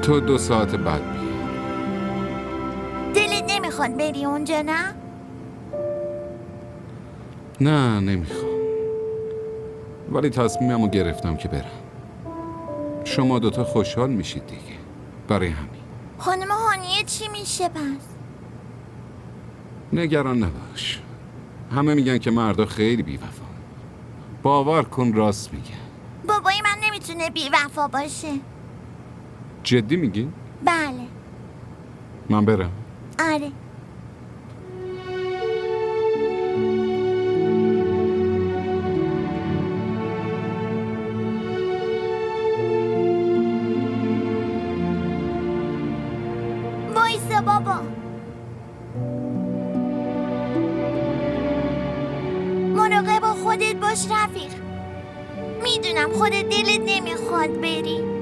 تو 2 ساعت بعد بیا. دلت نمیخواد بری اونجا نه؟ نه نمیخوام، ولی تصمیممو گرفتم که برم. شما 2 خوشحال میشید دیگه، برای همین. خانم هانیه چی میشه پس؟ نگران نباش، همه میگن که مردا خیلی بی‌وفا. باور کن راست میگن. بابای من نمیتونه بی‌وفا باشه. جدی میگی؟ بله. من برم؟ آره. وایسا بابا. مراقب خودت باش رفیق. میدونم خودت دلت نمیخواد بری،